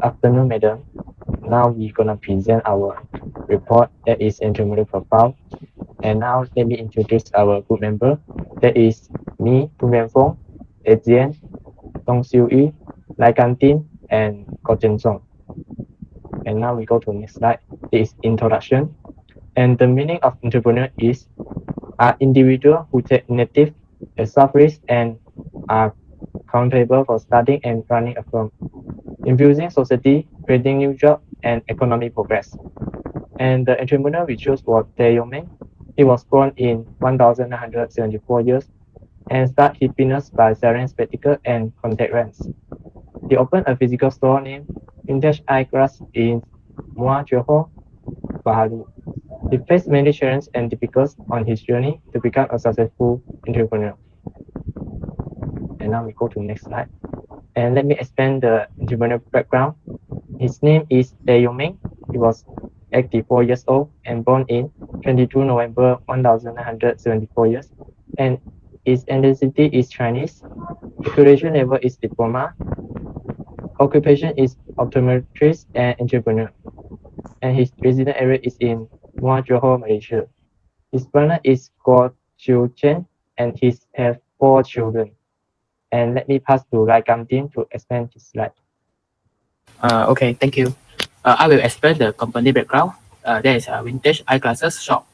afternoon, madam. Now we're gonna present our report that is entrepreneurial profile. And now let me introduce our group member. That is me, Tung Fong, Etienne, Dong Xiu Yu, Lai Kan Tin, and Ko Chen Song. And now we go to the next slide. It is introduction. And the meaning of entrepreneur is individual who take initiative, self risk, and are accountable for starting and running a firm, infusing society, creating new jobs, and economic progress. And the entrepreneur we chose was Tae Yong-ming. He was born in 1974 years and started his business by selling spectacles and contact lenses. He opened a physical store named Vintage Eyeglasses in Muar Johor, Bahru. He faced many challenges and difficulties on his journey to become a successful entrepreneur. And now we go to the next slide. And let me explain the entrepreneur background. His name is Tae Yong-ming. He was 84 years old and born in 22 November 1974 years. And his ethnicity is Chinese. Education level is diploma. Occupation is optometrist and entrepreneur. And his resident area is in Muar Johor, Malaysia. His partner is Goh Chiu Chen and he has 4 children. And let me pass to Lai Kam Tin to explain his slide. Okay, thank you. I will explain the company background. There is a vintage eyeglasses shop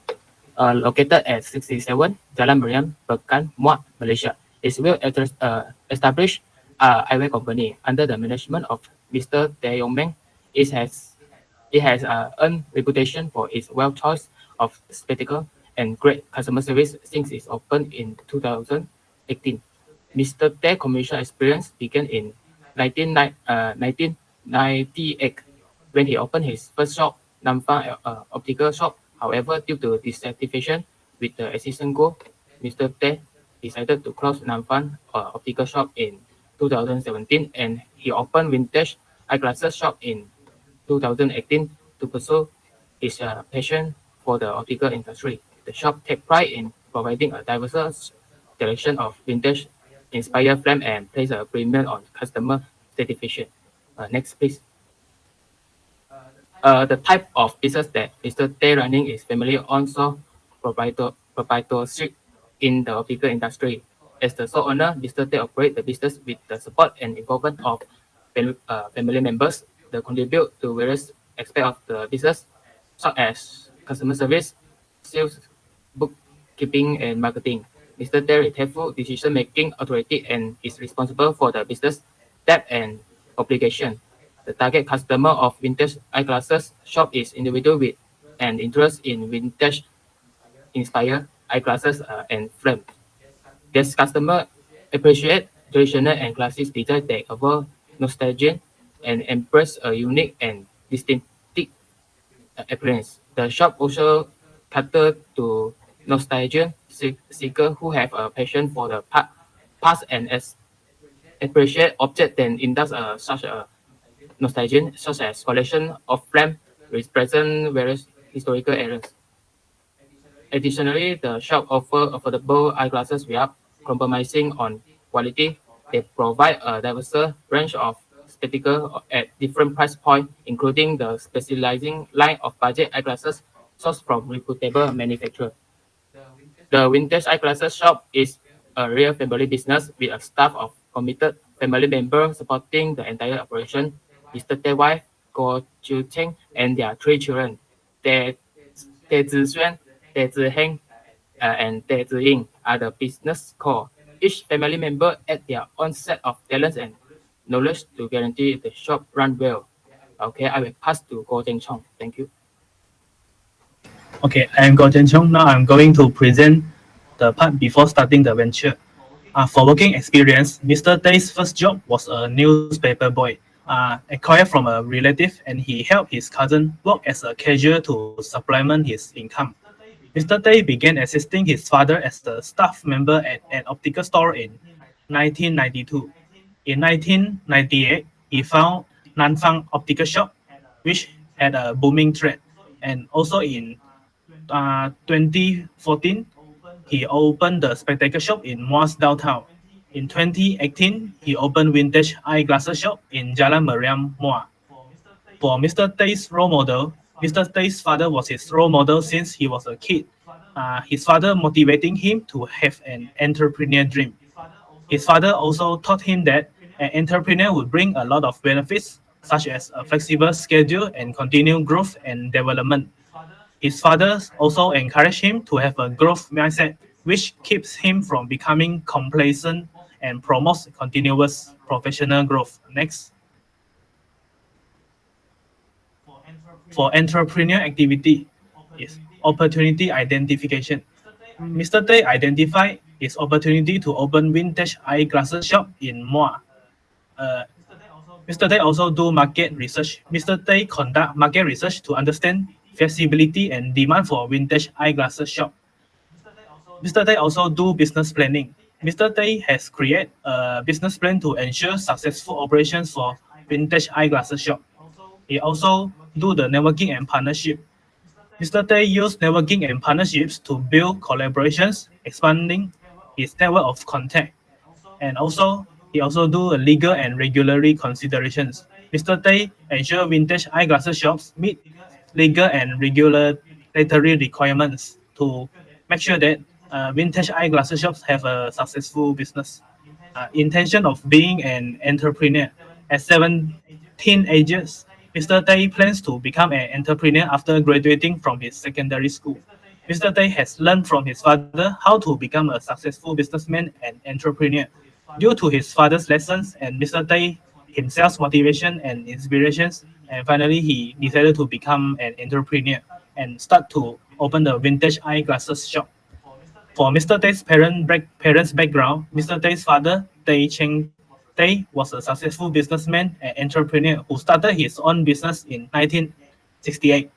located at 67 Jalan Meriam, Pekan, Muar, Malaysia. It's well established eyewear company under the management of Mr. Tae Yong-ming. It has earned reputation for its well choice of spectacle and great customer service since its opened in 2018. Mr. Tae's commercial experience began in 1998 when he opened his first shop, Namfang Optical Shop. However, due to dissatisfaction with the existing goal, Mr. Tae decided to close Namfang Optical Shop in 2017 and he opened Vintage Eyeglasses Shop in 2018 to pursue his passion for the optical industry. The shop takes pride in providing a diverse selection of vintage inspired frame and place a premium on customer satisfaction. Next, please. The type of business that Mr. Tae running is family-owned sole proprietorship in the optical industry. As the sole owner, Mr. Tae operates the business with the support and involvement of family members. They contribute to various aspects of the business, such as customer service, sales, bookkeeping, and marketing. Mr. Tae is helpful decision-making authority and is responsible for the business debt and obligation. The target customer of vintage eyeglasses shop is individual with an interest in vintage inspired eyeglasses and frame. This customer appreciate traditional and classic design that evoke nostalgia and embrace a unique and distinctive appearance. The shop also cater to nostalgia seeker who have a passion for the past and appreciate objects that indulge such a nostalgia, such as collection of frames represent various historical eras. Additionally, the shop offers affordable eyeglasses without compromising on quality. They provide a diverse range of spectacles at different price points, including the specializing line of budget eyeglasses sourced from reputable manufacturers. The Vintage Eyeglasses shop is a real family business with a staff of committed family members supporting the entire operation. Mr. Tae's wife, Goh Chiu Cheng, and their 3 children, Tae Zixuan, Tae Ziheng, and Tae Ziying, are the business core. Each family member add their own set of talents and knowledge to guarantee the shop run well. Okay, I will pass to Goh Cheng Chong. Thank you. Okay, I am Goh Chen-chung. Now I'm going to present the part before starting the venture. For working experience, Mr. Tae's first job was a newspaper boy, acquired from a relative, and he helped his cousin work as a cashier to supplement his income. Mr. Tae began assisting his father as a staff member at an optical store in 1992. In 1998, he found Nanfang Optical Shop, which had a booming trend. And also in 2014, he opened the spectacle shop in Muar's downtown. In 2018, he opened Vintage Eyeglasses shop in Jalan Meriam, Muar. For Mr. Tay's role model, Mr. Tay's father was his role model since he was a kid. His father motivating him to have an entrepreneur dream. His father also taught him that an entrepreneur would bring a lot of benefits, such as a flexible schedule and continued growth and development. His father also encouraged him to have a growth mindset, which keeps him from becoming complacent and promotes continuous professional growth. Next, for entrepreneur activity is opportunity identification. Mr. Tay identified his opportunity to open vintage eyeglasses shop in Moa. Uh, Mr. Tay also do market research. Mr. Tay conduct market research to understand feasibility and demand for vintage eyeglasses shop. Mr. Tay also do business planning. Mr. Tay has created a business plan to ensure successful operations for vintage eyeglasses shop. He also do the networking and partnership. Mr. Tay used networking and partnerships to build collaborations, expanding his network of contact. And also, he also do a legal and regulatory considerations. Mr. Tay ensure vintage eyeglasses shops meet legal and regulatory requirements to make sure that vintage eyeglasses shops have a successful business. Intention of being an entrepreneur. At 17 ages, Mr. Tay plans to become an entrepreneur after graduating from his secondary school. Mr. Tay has learned from his father how to become a successful businessman and entrepreneur. Due to his father's lessons and Mr. Tay himself's motivation and inspirations, and finally he decided to become an entrepreneur and start to open the vintage eyeglasses shop. For Mr. Tay's parents' background, Mr. Tay's father, Tay Cheng Tay, was a successful businessman and entrepreneur who started his own business in 1968.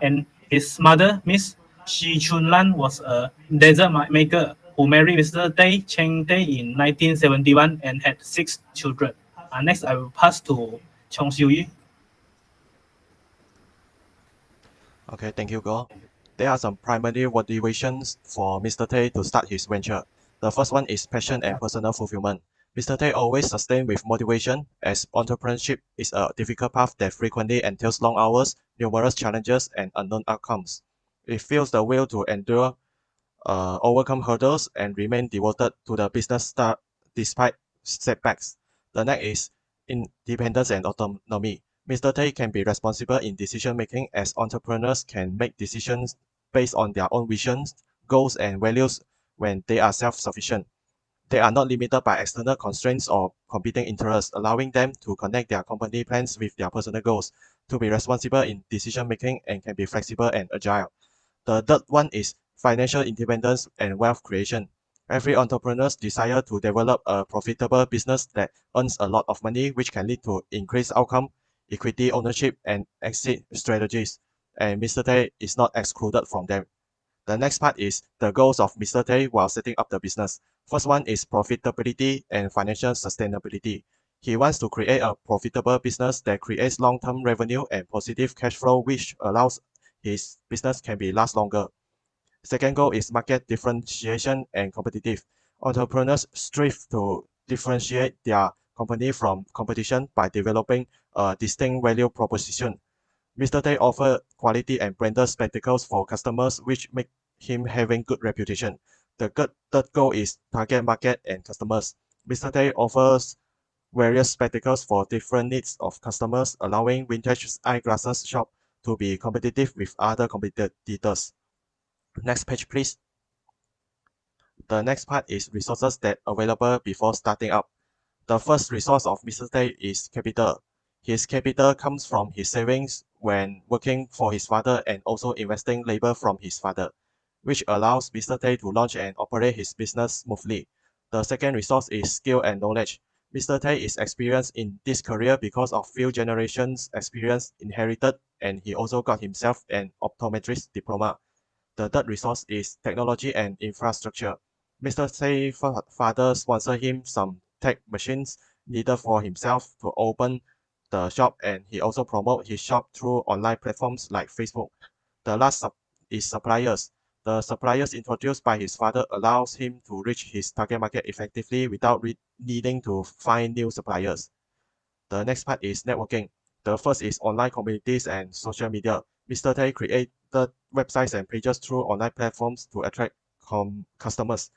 And his mother, Miss Shi Chun Lan, was a dessert maker who married Mr. Tay Cheng Tay in 1971 and had 6 children. Next, I will pass to Chong Xiu Yi. Okay, thank you, Go. There are some primary motivations for Mr. Tay to start his venture. The first one is passion and personal fulfillment. Mr. Tay always sustained with motivation, as entrepreneurship is a difficult path that frequently entails long hours, numerous challenges, and unknown outcomes. It feels the will to endure, overcome hurdles, and remain devoted to the business start despite setbacks. The next is independence and autonomy. Mr. Tay can be responsible in decision making, as entrepreneurs can make decisions based on their own visions, goals, and values when they are self-sufficient. They are not limited by external constraints or competing interests, allowing them to connect their company plans with their personal goals, to be responsible in decision making, and can be flexible and agile. The third one is financial independence and wealth creation. Every entrepreneur's desire to develop a profitable business that earns a lot of money, which can lead to increased outcome, equity ownership, and exit strategies. And Mr. Tay is not excluded from them. The next part is the goals of Mr. Tay while setting up the business. First one is profitability and financial sustainability. He wants to create a profitable business that creates long-term revenue and positive cash flow, which allows his business can be last longer. Second goal is market differentiation and competitive. Entrepreneurs strive to differentiate their company from competition by developing a distinct value proposition. Mr. Tay offers quality and branded spectacles for customers, which make him having good reputation. The third goal is target market and customers. Mr. Tay offers various spectacles for different needs of customers, allowing vintage eyeglasses shop to be competitive with other competitors. Next page, please. The next part is resources that are available before starting up. The first resource of Mr. Tay is capital. His capital comes from his savings when working for his father and also investing labor from his father, which allows Mr. Tay to launch and operate his business smoothly. The second resource is skill and knowledge. Mr. Tay is experienced in this career because of few generations experience inherited, and he also got himself an optometrist diploma. The third resource is technology and infrastructure. Mr. Tay's father sponsored him some tech machines needed for himself to open the shop, and he also promote his shop through online platforms like Facebook. The last is suppliers. The suppliers introduced by his father allows him to reach his target market effectively without needing to find new suppliers. The next part is networking. The first is online communities and social media. Mr. Tay created websites and pages through online platforms to attract customers.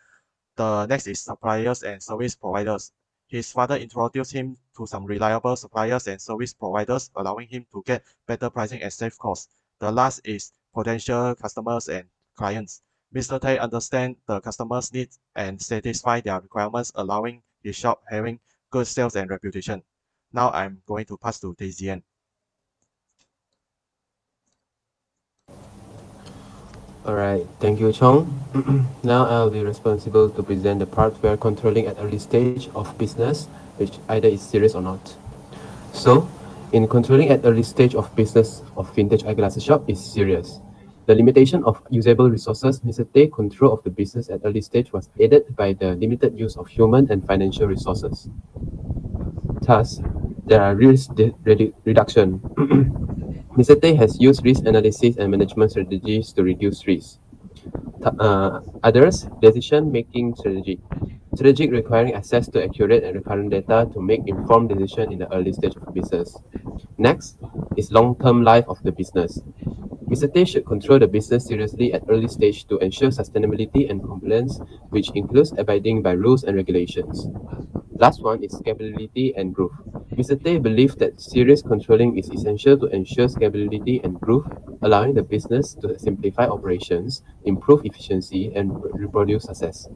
The next is suppliers and service providers. His father introduced him to some reliable suppliers and service providers, allowing him to get better pricing and save costs. The last is potential customers and clients. Mr. Tay understands the customers' needs and satisfy their requirements, allowing his shop having good sales and reputation. Now I'm going to pass to Daisy. Alright, thank you, Chong. Now I'll be responsible to present the part where controlling at early stage of business, which either is serious or not. So, in controlling at early stage of business of vintage eyeglasses shop is serious. The limitation of usable resources necessitate control of the business at early stage was aided by the limited use of human and financial resources. Thus, there are risk reduction. Mr. Tay has used risk analysis and management strategies to reduce risk. Others, decision-making strategy. Strategic requiring access to accurate and recurrent data to make informed decisions in the early stage of business. Next is long-term life of the business. Mr. Tay should control the business seriously at early stage to ensure sustainability and compliance, which includes abiding by rules and regulations. Last one is scalability and growth. Mr. Tay believes that serious controlling is essential to ensure scalability and growth, allowing the business to simplify operations, improve efficiency, and reproduce success.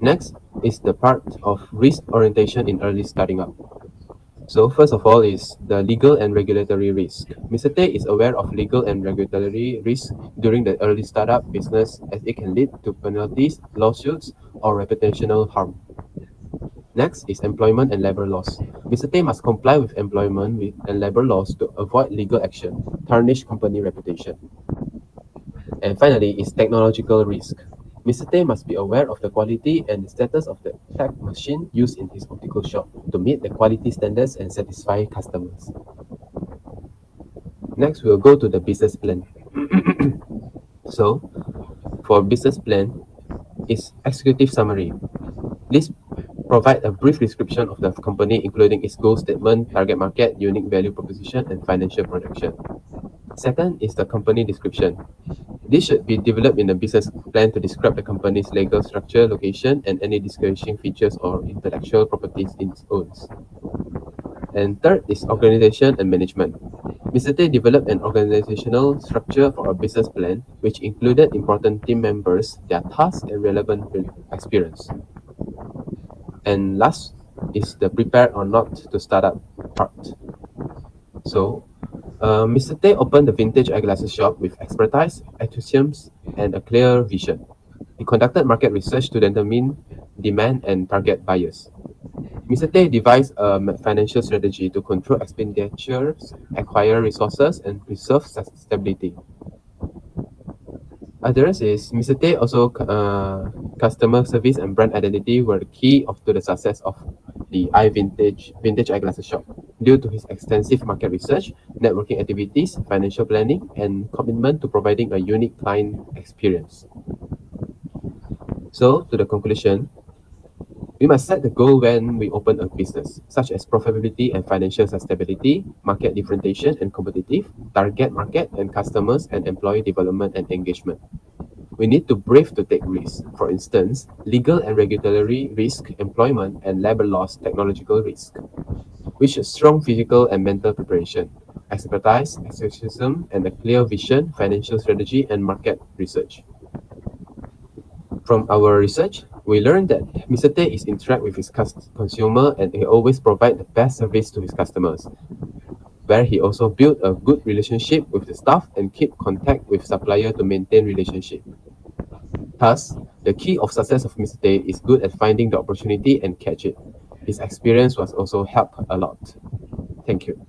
Next is the part of risk orientation in early starting up. So first of all is the legal and regulatory risk. Mr. Tay is aware of legal and regulatory risks during the early startup business as it can lead to penalties, lawsuits, or reputational harm. Next is employment and labor laws. Mr. Tay must comply with employment and labor laws to avoid legal action, tarnish company reputation. And finally is technological risk. Mr. Tay must be aware of the quality and the status of the tech machine used in his optical shop to meet the quality standards and satisfy customers. Next, we'll go to the business plan. So, for business plan is executive summary. This provide a brief description of the company, including its goal statement, target market, unique value proposition, and financial projection. Second is the company description. This should be developed in the business plan to describe the company's legal structure, location, and any distinguishing features or intellectual properties it owns. And third is organization and management. Mr. Tay developed an organizational structure for a business plan, which included important team members, their tasks, and relevant experience. And last is the prepare or not to start up part. So, Mr. Tay opened the vintage eyeglasses shop with expertise, enthusiasm, and a clear vision. He conducted market research to determine demand and target buyers. Mr. Tay devised a financial strategy to control expenditures, acquire resources, and preserve stability. Others is Mr. Tay also customer service and brand identity were the key to the success of the vintage eyeglasses shop due to his extensive market research, networking activities, financial planning, and commitment to providing a unique client experience. So, to the conclusion, we must set the goal when we open a business, such as profitability and financial sustainability, market differentiation and competitive, target market and customers, and employee development and engagement. We need to brave to take risks. For instance, legal and regulatory risk, employment and labor laws, technological risk. We should strong physical and mental preparation, expertise, execution, and a clear vision, financial strategy, and market research. From our research, we learned that Mr. Tay is interact with his consumer and he always provide the best service to his customers, where he also built a good relationship with the staff and keep contact with supplier to maintain relationship. Thus, the key of success of Mr. Tay is good at finding the opportunity and catch it. His experience was also helped a lot. Thank you.